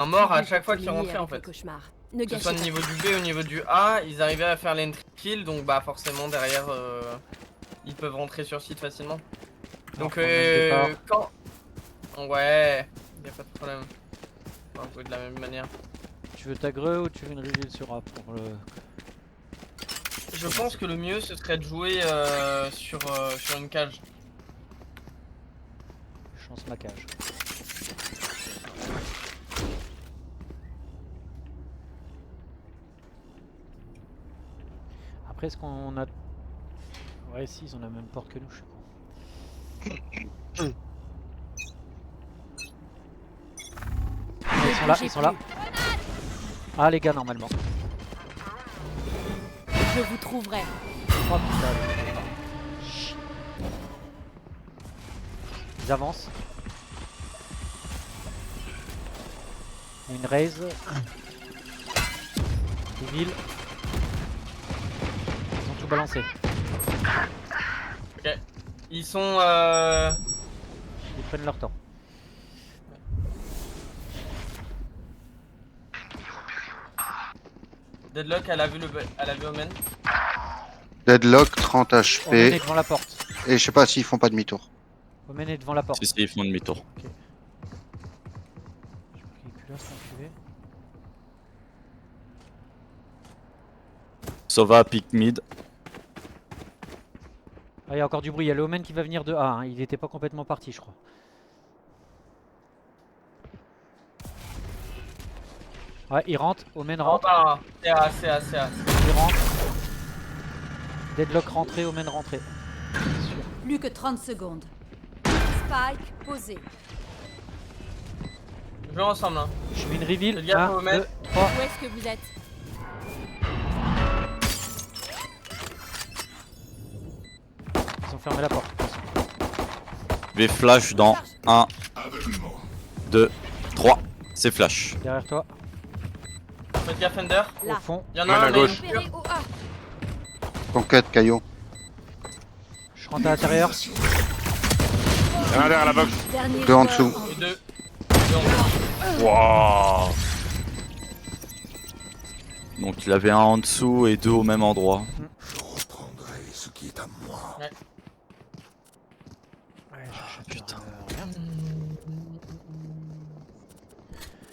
un mort à chaque fois qu'ils rentraient en fait. Que ce soit au niveau du B ou au niveau du A, ils arrivaient à faire l'entry kill, donc bah forcément derrière ils peuvent rentrer sur site facilement. Donc quand... Ouais, y a pas de problème. On va jouer de la même manière. Tu veux ta greu ou tu veux une reveal sur A pour le... Je pense que le mieux ce serait de jouer sur une cage. Chance ma cage. Après est-ce qu'on a... Ouais si ils ont la même porte que nous, je suis con. Ils sont là. Ah les gars normalement. Je vous trouverai. Oh putain. Ils avancent. Une raise. Reveal. Ils ont tout balancé. Ok. Ils sont Ils prennent leur temps. Deadlock, elle a vu Omen. Deadlock, 30 Omen HP. est devant la porte. Et je sais pas s'ils font pas demi-tour. Omen est devant la porte. Si, ils font demi-tour. Ok. Je crois qu'il est plus là, cet enculé. Sova, pick mid. Ah, il y a encore du bruit. Il y a le Omen qui va venir de A. Hein. Il était pas complètement parti, je crois. Ouais, il rentre. Omen rentre. C'est A. Il rentre. Deadlock rentré, Omen rentré. Plus que 30 secondes. Spike posé. Jouons ensemble hein. Je fais une reveal. Fais gaffe 1, au Omen. 2, 3. Où est-ce que vous êtes? Ils ont fermé la porte. Je vais flash dans 1, 2, 3. C'est flash. Derrière toi. Faites gaffe Ender. Au fond. Y'en a un à gauche. Repéré au A. Conquête, Caillot. Je rentre à l'intérieur. Il y en a un derrière la box. Dernier Deux en joueur dessous. Et deux. Wouah. Donc il avait un en dessous et deux au même endroit. Ouais, putain. Rien.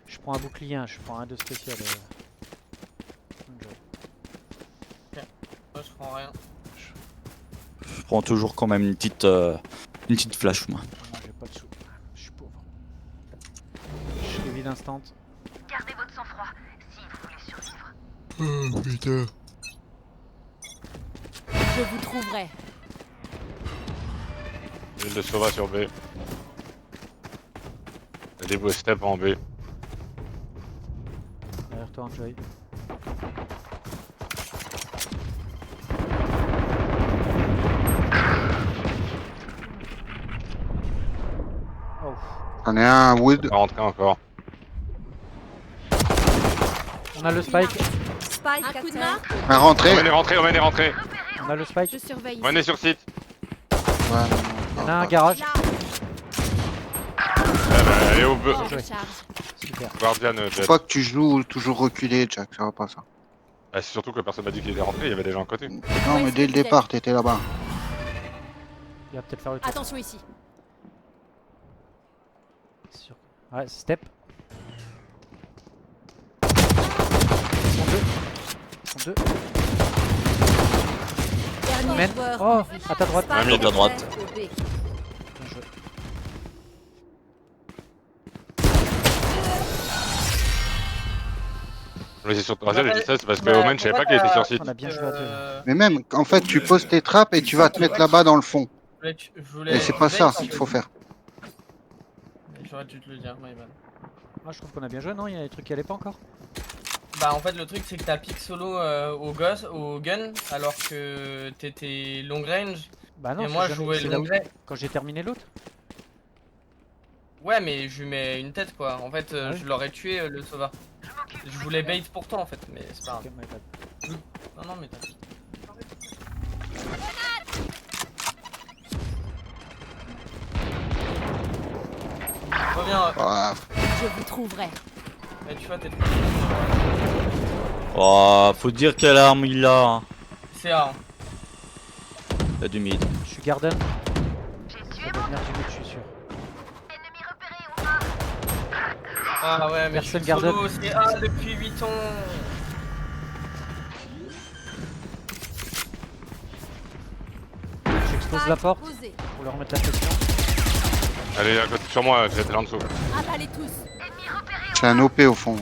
Je prends un bouclier, hein. Je prends un de spécial. Moi je prends rien. Je prends toujours quand même une petite flash moi. Non, j'ai pas de sous. Je suis pauvre. Je suis vide instant. Gardez votre sang-froid si vous voulez survivre. Oh putain. Je vous trouverai. Une de Sova sur B. Il y a des beaux steps en B. Derrière toi, Enjoy. Oh. J'en ai un Wood. Pas rentré encore. On a le spike. Spike un coup de main. Un rentré. Omen est rentré, Omen est rentré. On a le spike. Je surveille. Omen est sur site. Ouais, On a un garage. Elle est au B. En recharge. Super. Guardian Faut Jet. pas que tu joues toujours reculé, Jack. Ça va pas ça. Ah, c'est surtout que personne m'a dit qu'il était rentré, il y avait des gens à côté. Non, Ouais, mais c'est dès le peut-être. départ, t'étais là-bas. Il va peut-être faire le tour. Attention ici. Sur... Ouais, step. Ils sont deux. Dernier Men. joueur. Oh, à ta droite. Spike Un mid à droite. au B. Bien joué. Mais c'est sur troisième, j'ai dit ça, c'est parce que Omen, je savais pas qu'il était sur site. On a bien joué à deux. Mais même, en fait, tu poses tes trappes et tu vas te mettre là-bas dans le fond. Et c'est pas ça qu'il faut faire. J'aurais dû te le dire, my bad. Moi je trouve qu'on a bien joué, non? Il y a des trucs qui allaient pas encore? Bah en fait le truc c'est que t'as pick solo au gun alors que t'étais long range. Bah non, Et moi je jouais long range. quand j'ai terminé l'autre. Ouais mais je lui mets une tête quoi. En fait Ah ouais. je l'aurais tué le Sova. Je voulais bait pour toi en fait mais c'est pas grave. Ok, my bad. Non mais t'as... Reviens. Ah, Je vous trouverai. Mais tu vois, t'es trop. Oh, faut dire quelle arme il a. C'est A. Il a du mid. Je suis garden. J'ai Ça tué doit mon venir du mid, je suis sûr. ennemi repéré, on va. Ah ouais, mais Personne je suis garde. solo, c'est A depuis 8 ans. J'expose la porte Posé. pour leur remettre la pression. Elle est à côté sur moi, Jet est en dessous. Avalez tous. Ennemi repéré, C'est un OP au fond.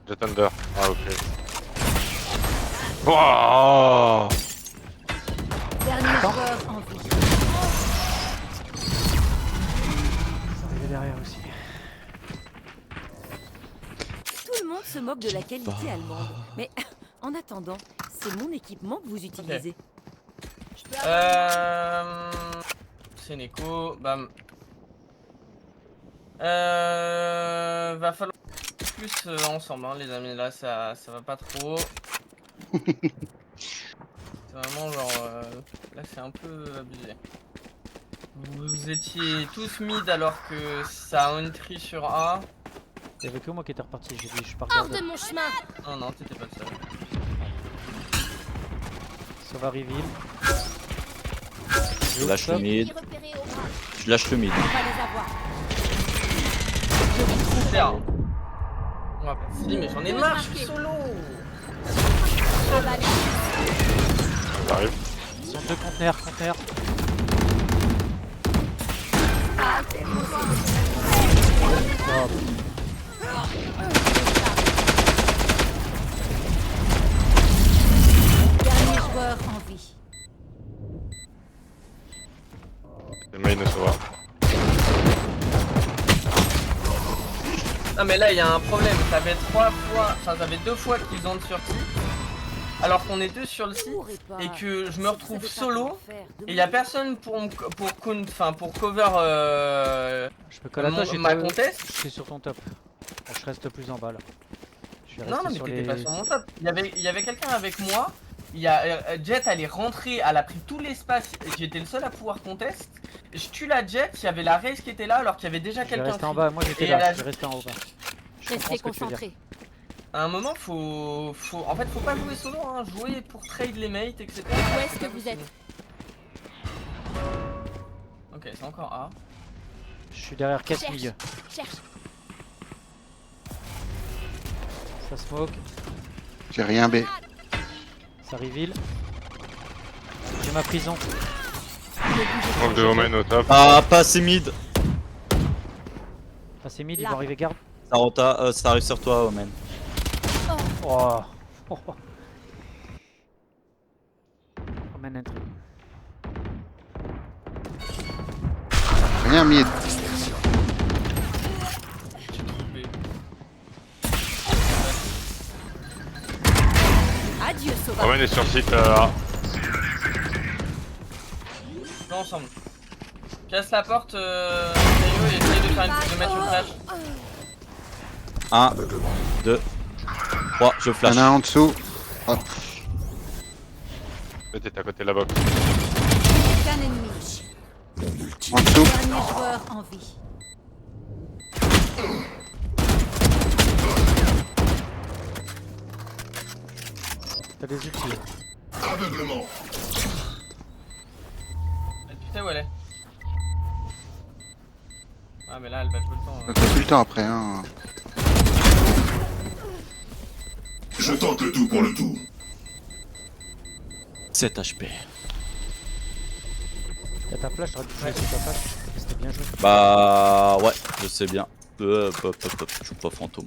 Jet under. Ah ok. Wouah. Dernier joueur en vie. Ça arrivait derrière aussi. Tout le monde se moque de la qualité allemande. Mais en attendant, c'est mon équipement que vous utilisez. C'est Neko, bam. Va falloir plus ensemble, hein, les amis. Là, ça va pas trop. C'est vraiment genre. Là, c'est un peu abusé. Vous étiez tous mid alors que ça a une tri sur A. Il y avait que moi qui était reparti, j'ai dit je pars Hors garden. de mon chemin. Non, non, t'étais pas le seul. Ça va reveal. Je lâche le mid. Repéré au bras. Je lâche le mid. On va les avoir. C'est A. On va pas se dire, mais j'en ai marre, je suis solo. Avalez. Ça arrive. Ils sont deux conteneurs. Oh, Dernier joueur en vie. Les mains ne se voient. Non mais là il y a un problème, ça fait 3 fois, enfin ça fait 2 fois qu'ils ont sur site, alors qu'on est 2 sur le site, et que je me retrouve solo, et il y a personne pour cover je peux coller à toi, ma contest. je suis sur ton top. Je reste plus en bas là. Je vais Non, rester non mais sur t'étais les... pas sur mon top, il y avait quelqu'un avec moi, il y a Jet, elle est rentrée, elle a pris tout l'espace, j'étais le seul à pouvoir contest, je tue la Jet, il y avait la race qui était là alors qu'il y avait déjà Je vais quelqu'un. rester en bas, moi j'étais Et là, elle a- je vais rester en haut bas. Je comprends Restez ce que tu veux dire. concentrés. À un moment en fait faut pas jouer solo, hein, jouer pour trade les mates, etc. Où est-ce que vous êtes? Ok, c'est encore A. Je suis derrière caisse milieu. Cherche. Ça smoke, J'ai rien B. ça reveal. J'ai ma prison. Smoke de Omen au top. Ah, pas assez mid. Ah c'est mid, ils Là. vont arriver garde. Ça arrive sur toi, Omen. Oh. Emmène entry. Rien mid. Adieu, sauvage. Omen est sur site A. Jouons ensemble. Casse la porte, Tayo, et essaye de mettre une flash. 1, 2, 3, je Il y flash. en a un en dessous. Hop. T'es à côté de la box. Aucun ennemi. En dessous. Dernier joueur en vie. T'as des outils. Tu sais où elle est? Ah mais là elle va jouer le temps. T'as plus le temps après. Hein. Je tente le tout pour le tout. 7 HP. Y'a ta flash, t'aurais dû jouer sur ta flash. C'était bien joué. Bah ouais, je sais bien. Je joue pas fantôme.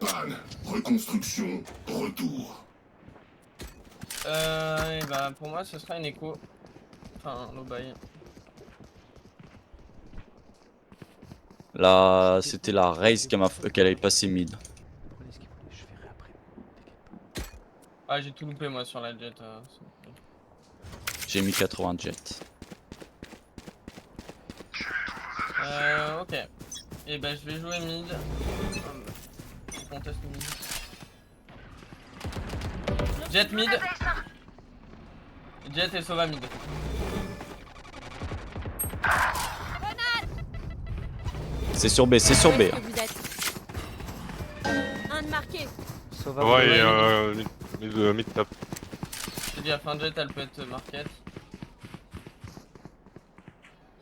Panne, reconstruction, retour. Et bah pour moi ce sera une écho. Enfin low buy. Là, c'était la race qu'elle avait passé mid. Prenez ce qu'il voulait, je verrai après. Ah j'ai tout loupé moi sur la jet. J'ai mis 80 jets. Ok. Et bah je vais jouer mid. Je conteste mid. Jet mid. Jet et Sova mid. C'est sur B, c'est sur B. Où est-ce que vous êtes? Un de marqué. Sova. Ouais, et mid top. J'ai dit, la fin de jet, elle peut être marquette.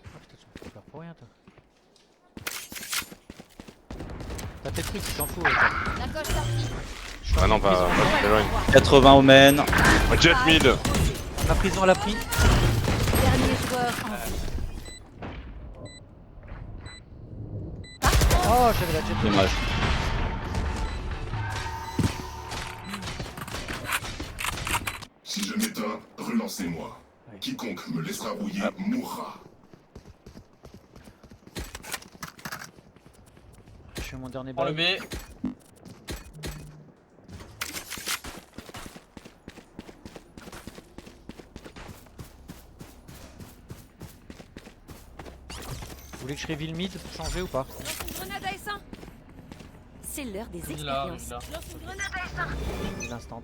Ah, putain, tu me fais peur pour rien toi. T'as tes trucs, tu t'en fous. La coche sortie. Ah non, pas loin. 80 Omen. Jet mid. Ma prison elle a pris. Dernier joueur en vie. Oh, j'avais la jet. Dommage. Si je m'éteins, relancez-moi. Ouais. Quiconque me laissera rouiller mourra. Je suis mon dernier Prends le bail. B. Vous voulez que je reveal mid pour changer ou pas? Lance une grenade à S1. C'est l'heure des Il est là, expériences. il est là. Lance une grenade à S1. L'instant.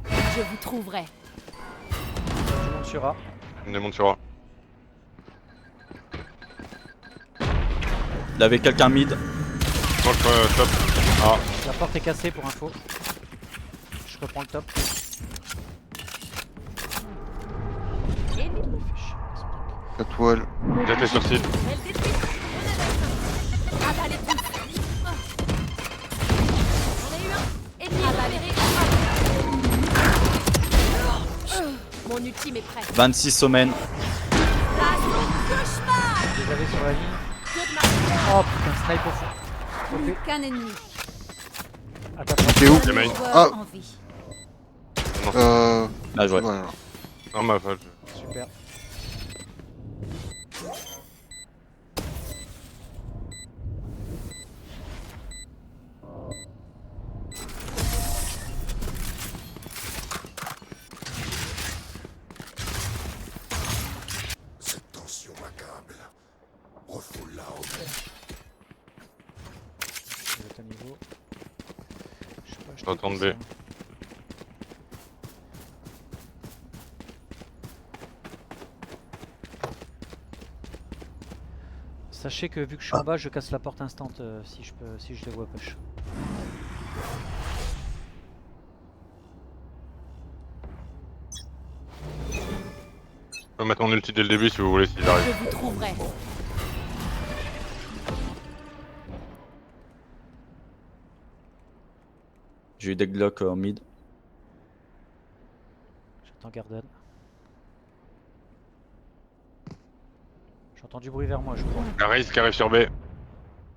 Je vous trouverai. Je monte sur A. On démonte sur A. Il avait quelqu'un mid. Donc top. Ah, La porte est cassée pour info. Je reprends le top. La toile. Jet est sur site. Elle détruit. Grenade à S1. Avalez tout. J'en ai eu un. Ennemi repéré. Mon ultime est prêt. 26 Omen. Place au cauchemar. Je les avais sur la ligne. Que de marqué. Oh putain, snipe au fond. Plus qu'un ennemi. À ta porte. T'es où? Dernier main. joueur Ah. en vie. Là, je vois. Voilà. Non, ma faute. Super. Cette tension m'accable. Refoule-la au vert. Je vais être à niveau. Je sais pas, je retourne t'écoute, B. ça. Sachez que vu que je suis en bas, je casse la porte instant si je les vois push. Je peux mettre mon ulti dès le début si vous voulez, s'il arrive. Je vous trouverai. J'ai eu des Glock en mid. J'attends Garden. J'entends du bruit vers moi, je crois. La Raze qui arrive sur B.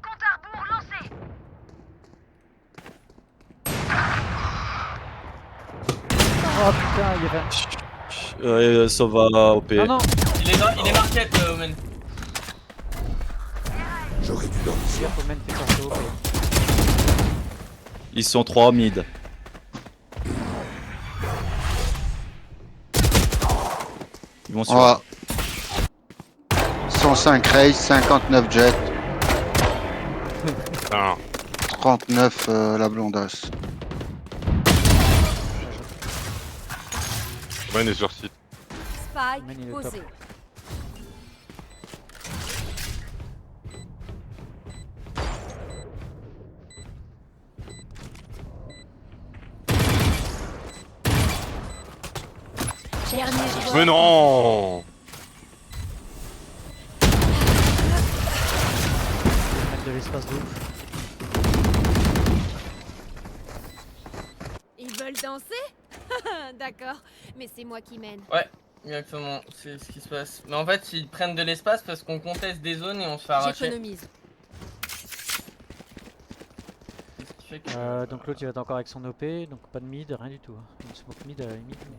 Compte à rebours lancé. Oh putain, il y avait. Sova OP. Ah non! Il est marquette, Omen. J'aurais dû dormir. Hier, faut même faire ça au Ils sont 3 mid. Ils vont sur. On va. 105 race, 59 jet, Putain. 39 la blondasse. Omen est sur site. Spike Man, il est posé. top. Dernier joueur. Mais non! Mettre de l'espace de ouf. Ils veulent danser? D'accord, mais c'est moi qui mène. Exactement, c'est ce qui se passe. Mais en fait, ils prennent de l'espace parce qu'on conteste des zones et on se fait arracher. J'économise. C'est ce qui fait que... Donc l'autre il va être encore avec son OP, donc pas de mid, rien du tout. Une smoke mid à la limite. Mais...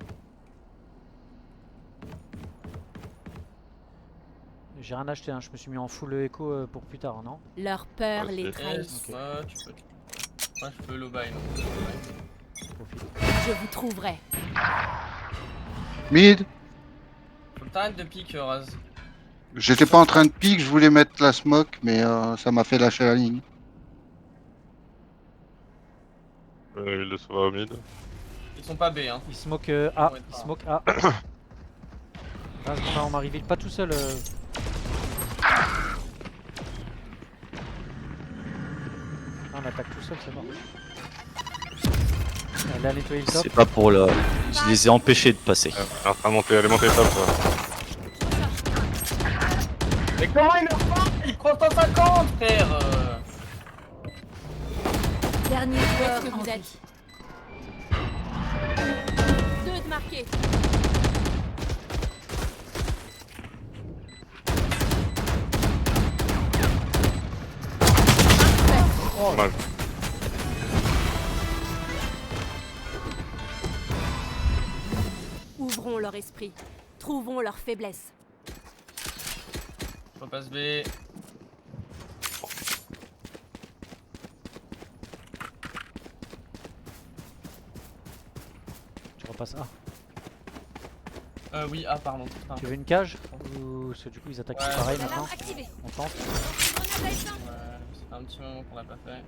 J'ai rien acheté, hein. Je me suis mis en full écho pour plus tard, non? Leur peur Ouais, les c'est- trahit. Yes, Ok. ouais, tu peux. Moi, je peux low buy, non. Profite. Je vous trouverai. Mid, Faut que t'arrêtes de pique, Raz. j'étais pas en train de pique, je voulais mettre la smoke, mais ça m'a fait lâcher la ligne. Il le sauve au mid. Ils sont pas B, hein. Il smoke A, Ouais, il pas. smoke A. Là, on m'a reveal pas tout seul. On attaque tout seul, c'est mort. Elle a nettoyé le top. C'est pas pour le. Je les ai empêchés de passer. Elle est en train de monter, elle est montée top. Mais comment il meurt pas? Il prend 150 frère. Dernier Où joueur est-ce que en vous vie. êtes? 2 de marqués. Mal. Ouvrons leur esprit. Trouvons leurs faiblesses. Je repasse B. Tu repasses A. Oui, ah pardon. Putain. Tu veux une cage? Ou parce que du coup ils attaquent Ouais. pareil maintenant? Alarme activée. On tente. Grenade à essence. Ouais, ça fait un petit moment qu'on l'a pas fait.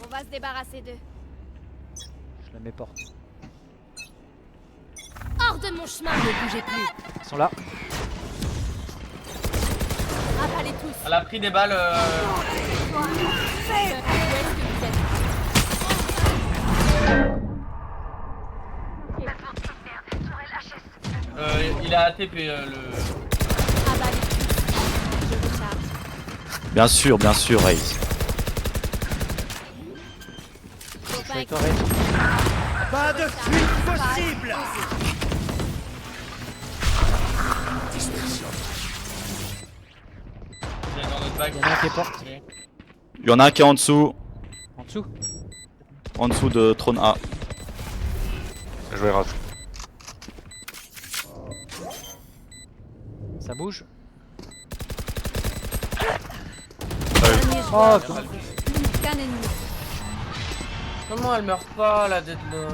On va se débarrasser d'eux. Je la mets porte. Hors de mon chemin. Ne bougez plus. Ils sont là. Avalez tous. Elle a pris des balles. Où est-ce que vous êtes? Il a ATP le. Avalez tous. Je recharge. Bien sûr, Raze. Je suis Copain avec toi, Ray. Pas de fuite possible. Il est dans notre bague. Il y en a un qui est porte. Il y en a un qui est en dessous. En dessous. De trône A. Je vais rate. Ça bouge. Dernier Oh, joueur. Plus qu'un ennemi. Comment elle meurt pas la deadlock?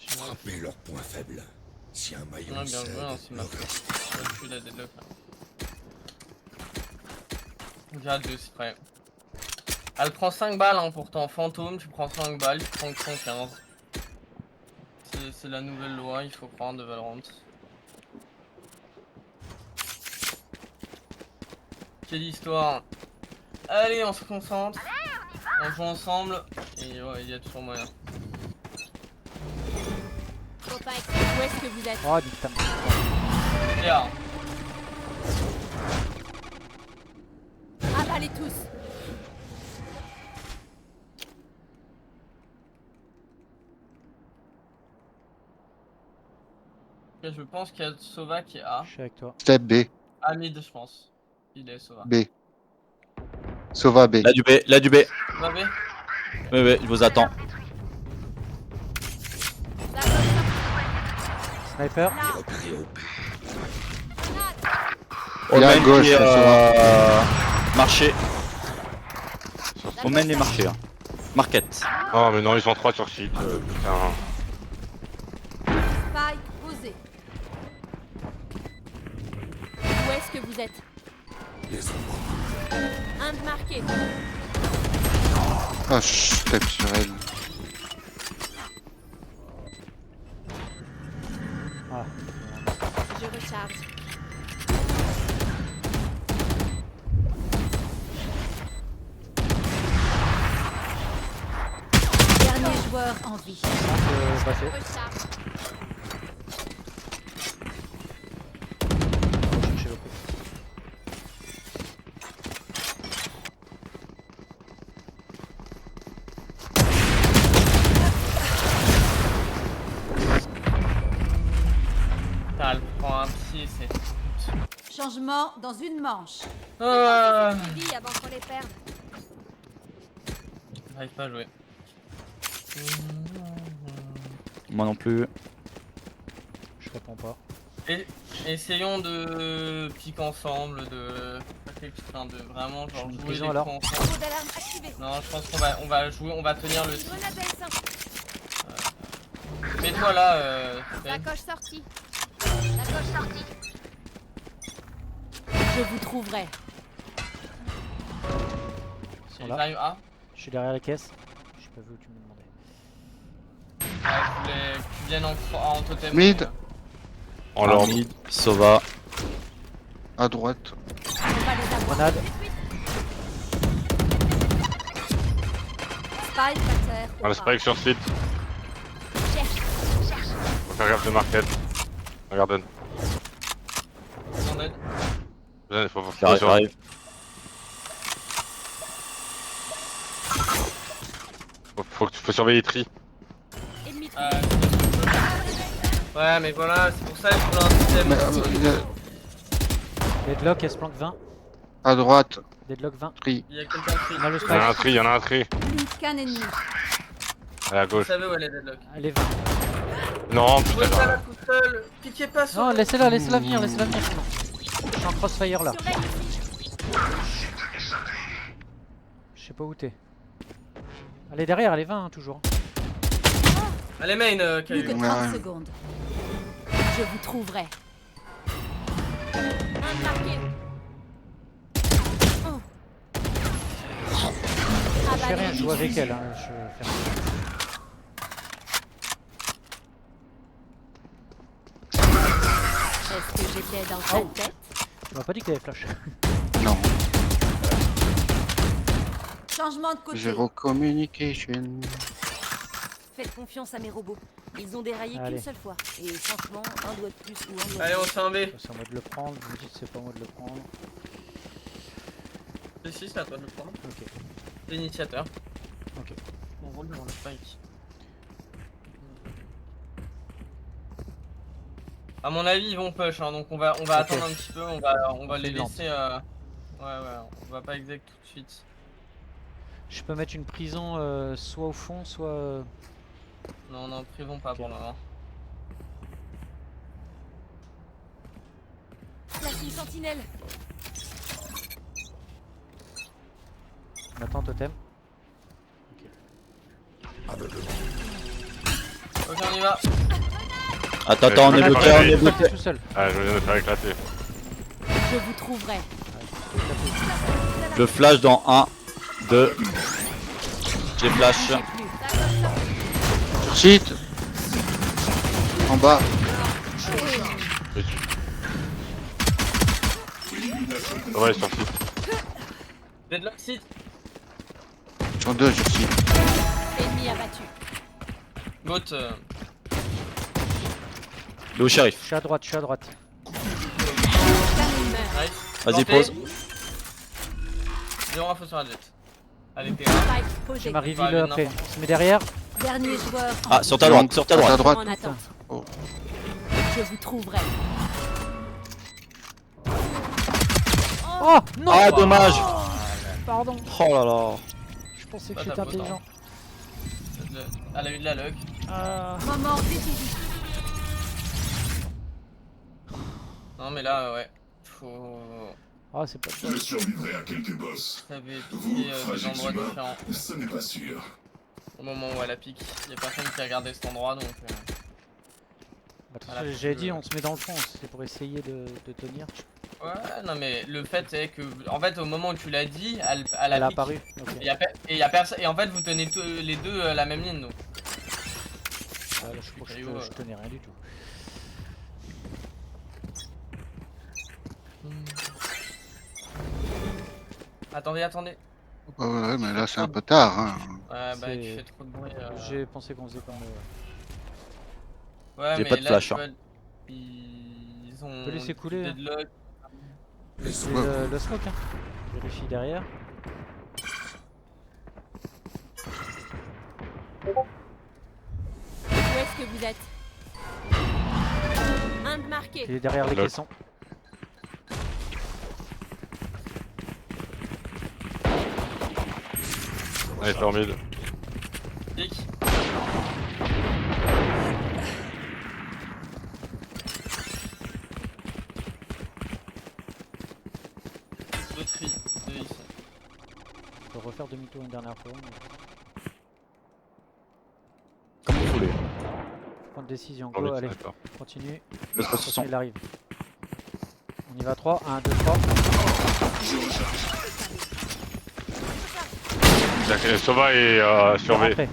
Frappez leurs points faibles. Si un maillon Ouais, bien cède, joué, hein, c'est le ma reste. Je suis la deadlock là. J'ai 2 c'est prêt. Elle prend 5 balles hein, pourtant. Fantôme, tu prends 5 balles, tu prends 115. C'est la nouvelle loi, il faut prendre de Valorant. Quelle histoire. Allez, on se concentre. On joue ensemble. Et ouais, il y a toujours moyen. Copain, où est-ce que vous êtes? Oh, nique ta mère. Et ah, Avalez tous. ok, je pense qu'il y a Sova qui est A. Je suis avec toi. Step B. A mid, je pense. Il est Sova. B. Sova B. Là du B. Sova B. Oui, je vous attends. Sniper. Repéré au B. Il est à Omen gauche, qui est, le marché. Omen est marché. Hein. Market. Oh mais non, ils sont 3 sur site. Putain. Spike posé. Où est-ce que vous êtes? Les ombres. Un de marqué. Ah, je tape sur elle. Ah. Je recharge. Dernier joueur en vie. Bateau. Recharge. Chercher le coup. Putain, elle prend un pied, c'est. Changement dans une manche. Ah, Dis avant qu'on les perde. j'arrive pas à jouer. Moi non plus. Je réponds pas. Et, essayons de piquer ensemble, de. Enfin, de vraiment genre Je suis une jouer prison, les alors. coups ensemble. Mot d'alarme activé. Non, je pense qu'on va jouer, on va tenir le. Grenade à essence. Mets-toi là, Faye. Sacoche sortie. Sacoche sortie. Je vous trouverai. Ils sont Ils là. arrivent A. Je suis derrière les caisses. Je sais pas vu où tu me demandais. Je voulais que tu viennes en totem. Mid. En leur Mid, Sova. À droite. On va les avoir. Grenade. Spike à terre. Un spike sur site. Faut faire gaffe de market. Regarde. On aide. Il faut J'arrive, j'arrive. Faut surveiller Tri. Ennemi Ouais, mais voilà, c'est pour ça qu'il faut un système. Deadlock, elle se planque 20. À droite, Deadlock 20. tri. Il y a quelqu'un qui. On a le Il y en a un spike. Tri, il y en a un Tri. qu'un ennemi. À Vous gauche. savez où elle est, Deadlock. Allez, 20. Non, Jouez putain. pas là tout seul. Piquez pas sur. Non, laissez-la venir, laissez-la venir sinon. Je suis en crossfire là. Je sais pas où t'es. Elle est derrière, elle est 20 hein, toujours. Allez, main, Plus que Caillou. 30 Ouais. secondes. Je vous trouverai. Un marqué. Je fais rien, je joue avec elle. Hein. Je fais rien. Est-ce que j'étais dans sa tête? Tu m'as pas dit que t'avais flash. Non. Changement de côté. Zero communication. Faites confiance à mes robots. Ils ont déraillé Allez. qu'une seule fois. Et franchement, un doigt de plus ou un doigt Allez, de on se fait un B. C'est à moi de le prendre, vous me dites c'est pas à moi de le prendre. Si, c'est à toi de le prendre. Ok. L'initiateur. Ok. On roule devant le spike. À mon avis, ils vont push, hein, donc on va attendre un petit peu, on va les fait lente. laisser. Ouais, on va pas exec tout de suite. Je peux mettre une prison soit au fond, soit. Non, privons pas pour le moment. Place une sentinelle. On attend totem. Ok, on y va. Attends, on est bloqué, on est T'es bloqué. tout seul. Ah, je viens de faire éclater. Je vous trouverai. Le flash dans 1, 2. J'ai flash. Plus. Sur site. En bas. Ouais, sur site. Deadlock site. Ils sont deux sur site. Ennemi abattu. Goat. Le haut shérif. Je suis à droite, je suis à droite. Nice. Vas-y, Planté. pose. Zéro info sur la jet. Allez, t'es là. Spike J'ai posé. ma Pas reveal aller après. n'importe On se met derrière. Dernier joueur. Ah, sur ta droite, sur ta À ta droite. droite. En attente. Oh. Je vous trouverai. Oh non. Ah, dommage. Pardon. Oh là là. Je pensais que Pas j'étais ta faute, intelligent. Elle a eu de la luck. Ah. Moment décisif. Non, mais là, ouais. Faut. Ah, c'est pas Je survivrai à quelques boss. Ça avait Vous, piqué des endroits fragile différents. ce n'est pas sûr. Au moment où elle a pique. Il y a personne qui a regardé cet endroit donc. Bah, Voilà, j'avais dit, on se met dans le fond, c'est pour essayer de tenir. Ouais, non, mais le fait est que. En fait, au moment où tu l'as dit, elle Elle a a pique. apparu. Ok. Et y a personne. Et en fait, vous tenez les deux la même ligne donc. Ah, là, je crois que je tenais rien du tout. Attendez. Ouais, mais là c'est un peu tard. Hein. Ouais, bah C'est- tu fais trop de bruit. J'ai pensé qu'on faisait comme. Ouais, J'ai mais pas de là, flash, tu hein. vois, ils ont. On peut laisser couler, du hein. deadlock. C'est le smoke, hein. Vérifie derrière. Où est-ce que vous êtes? Un de marqué. Il est derrière les Là. caissons. Allez, formide. Pique. Deux tri, deux ici. Je peux refaire demi-tour une dernière fois. Mais... Comme vous voulez. Prendre décision. Go, Formide, allez, sniper. continue. Laisse pas ce son. Il arrive. On y va 3, 1, 2, 3. Sova et surveille. Rentrez.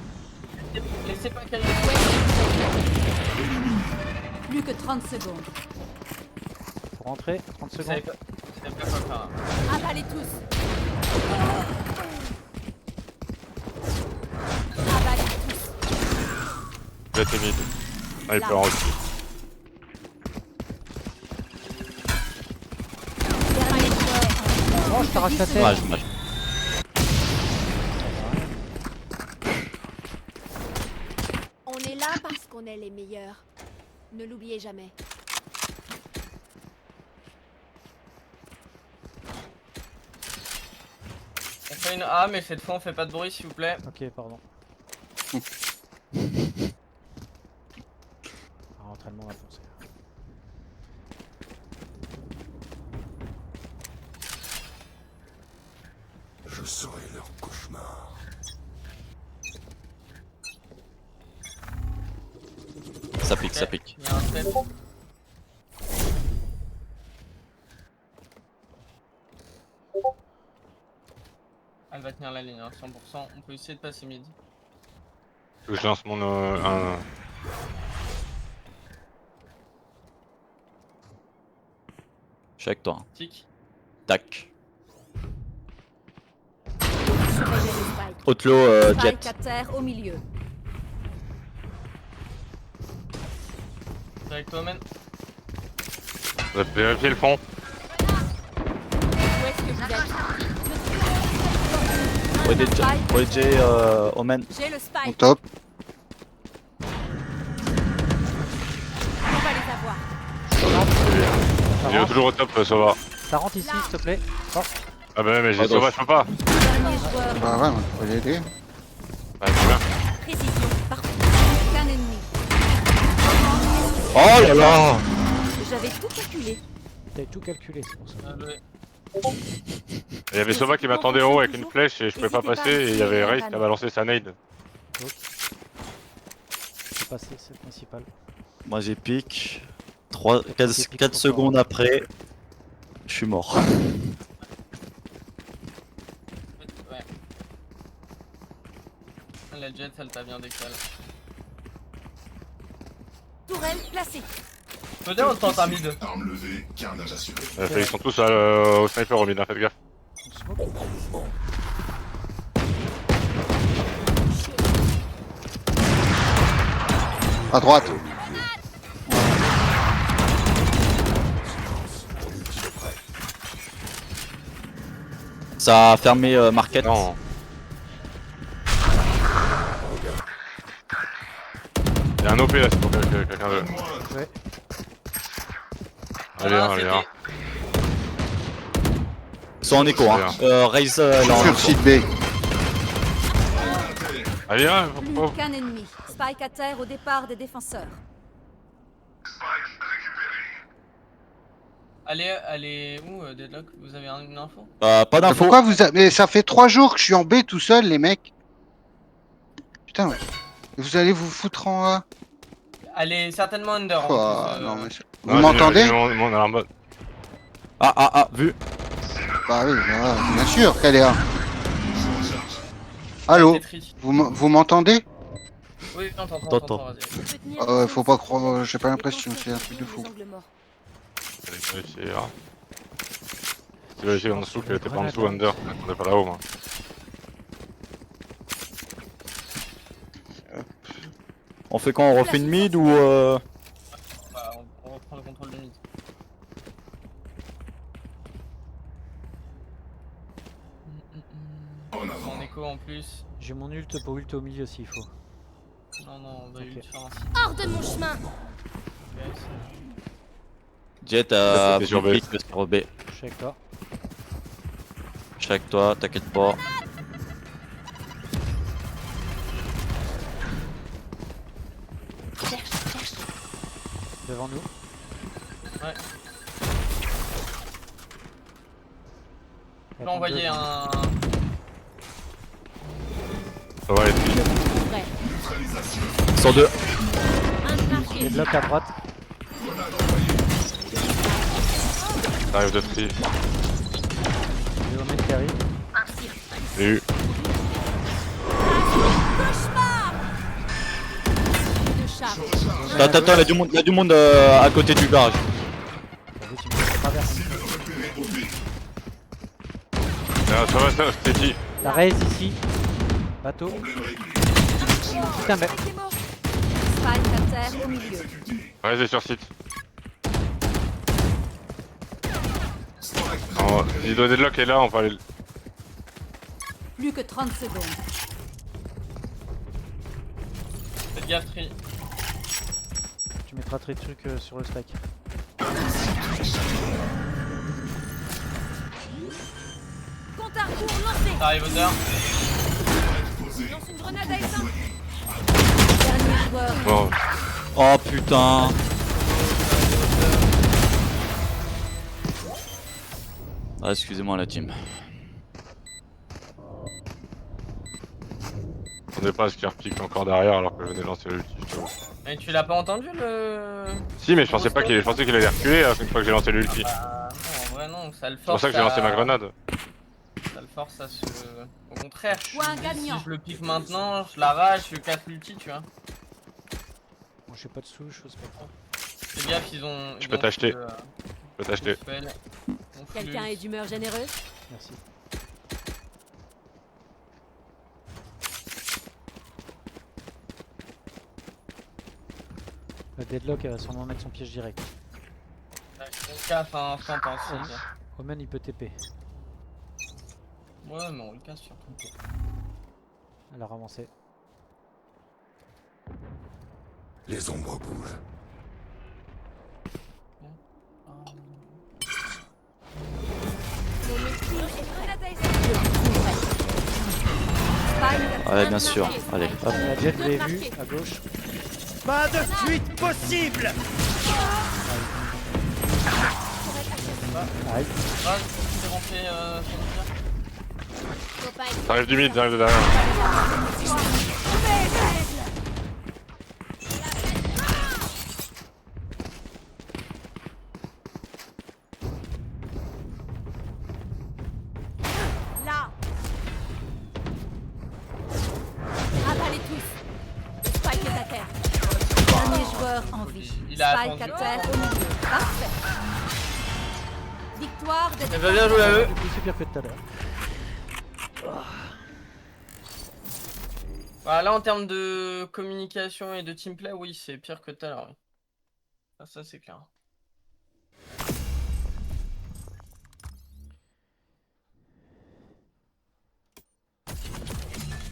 Laissez pas caler. Plus que 30 secondes. Faut rentrer, 30 Vous savez secondes. pas quoi faire. Hein. Avalez tous. Jet est mid. Sniper aussi. Oh, je t'arrache la tête. Dommage, dommage. On est là parce qu'on est les meilleurs. Ne l'oubliez jamais. On fait une A, mais cette fois on fait pas de bruit s'il vous plaît. Ok, pardon. Entraînement à foncer. Je serai leur cauchemar. Ça pique, ça pique. Il y a un set. Elle va tenir la ligne, hein, 100%. On peut essayer de passer mid. Je lance mon un... Je suis avec toi. Tic. Tac. Surveillez le spike. Outlaw, Spike Jet. à terre au milieu. C'est avec toi, man. On va vérifier le fond. Où est-ce que vous êtes? OJ, Omen. J'ai le Au spike. top. On va les avoir. Il est toujours au top, Sova. Ça rentre ici, s'il te plaît. Oh, Ah bah mais j'ai Sova, je peux pas. Dernier joueur. Bah ouais, on peut l'aider. Bah c'est bien. Précision. Parfait. Aucun ennemi. Oh là là. J'avais tout calculé. t'avais tout calculé, c'est pour ça. Il y avait Sova qui m'attendait en haut avec une flèche et je pouvais pas passer et il y avait Raze qui a balancé sa nade. C'est passé, c'est le principal. Moi j'ai pique. 4 secondes après, je suis mort. Ouais. La jet, elle t'a bien décalé. Tourelle placée. Peut-être on tente un mid. Arme levée, carnage assuré. Ils sont tous au sniper au mid, hein, faites gaffe. On smoke. À droite. Ça a fermé Market. Non. Il y a un OP là, c'est pour quelqu'un de... Ouais. Allez, allez, allez. Ils sont en écho, hein. Raze, elle est en Sur écho. site B. Allez, hein, Plus oh. qu'un ennemi. Spike à terre au départ des défenseurs. Allez où, Deadlock? Vous avez une info? Pas Mais d'infos. pourquoi vous mais ça fait 3 jours que je suis en B tout seul, les mecs. Putain, ouais. Vous allez vous foutre en A. Elle est certainement under. Oh, en plus, non, mais vous Non, m'entendez? Mon alarme. Ah, vu. Bah oui, bah, bien sûr qu'elle est A. Allô? Tetris. Vous m'entendez? Oui, T'entends. t'entends, vas-y. Tu peux tenir Ah ouais, les faut pas choses. croire, j'ai pas Les l'impression, c'est un portiers truc de ferment fou. les angles morts. Allez, vérifier là. J'ai vérifié en dessous qu'elle était pas en dessous, under. On est pas là-haut, moi. On fait quand? On refait une mid ou Bah, on reprend le contrôle du mid. En écho en plus. J'ai mon ult pour ult au milieu s'il faut. Non, on va Ok. lui faire un Hors de mon chemin. CPS. Jet T'es sur B. pique sur B. Je suis avec toi. Je suis avec toi, t'inquiète pas. Devant nous. Ouais. Il Là, envoyer un. Ça va, les filles. Prêt. 102. Un marqué. Deadlock à droite. Ça arrive de tri. Le Omen qui arrive. J'ai eu. De charge. Attends, il y a du monde à côté du garage. Vas-y, tu me fais traverser. Ça va, c'est dit. La raise ici. Bateau. Putain, mais. Spike est mort. Spike à terre au milieu. Ouais, c'est sur site. Nido Deadlock est là, on va aller. Plus que 30 secondes. Faites gaffe, Tri. Tu mettras très trucs sur le stack. Compte à rebours lancé. Ça arrive au terre. Lance une grenade à essence. Dernier joueur. Bon, Oh putain. Ah, excusez-moi la team. on n'est pas à ce qu'il repique encore derrière alors que je venais de lancer l'ulti. je t'avoue. Mais tu l'as pas entendu je Si, mais je pensais qu'il allait reculer une fois que j'ai lancé l'ulti. C'est Ah non, en vrai non, ça le force. pour ça que j'ai lancé ma grenade. Ça le force à se. Au contraire, Point gagnant. si je le pique maintenant, je l'arrache, je casse l'ulti, tu vois. Bon, j'ai pas de sous, chose pas trop. Fais gaffe, ils ont. Je peux t'acheter. Je peux t'acheter. Quelqu'un est d'humeur généreuse? Merci. Le Deadlock va sûrement mettre son piège direct. On casse un instant pensif. Omen il peut TP. Ouais, mais on le casse surtout. Elle a ramassé. Les ombres bougent. Ouais, bien sûr. Allez, hop. La jet, vous l'avez vu, à gauche. Pas de fuite possible. Aïe. Ah, c'est rentré sur le tir. T'arrives du mid, t'arrives de derrière. Là. Avalez tous. Spike est à terre. Dernier joueur en vie. Il a Spike à attendu. terre au milieu. Parfait. Victoire des Eh ben, bien joué à eux. C'est bien fait tout à l'heure. Bah, là, en termes de communication et de teamplay, oui, c'est pire que tout à l'heure. Oui. Ah, ça, c'est clair.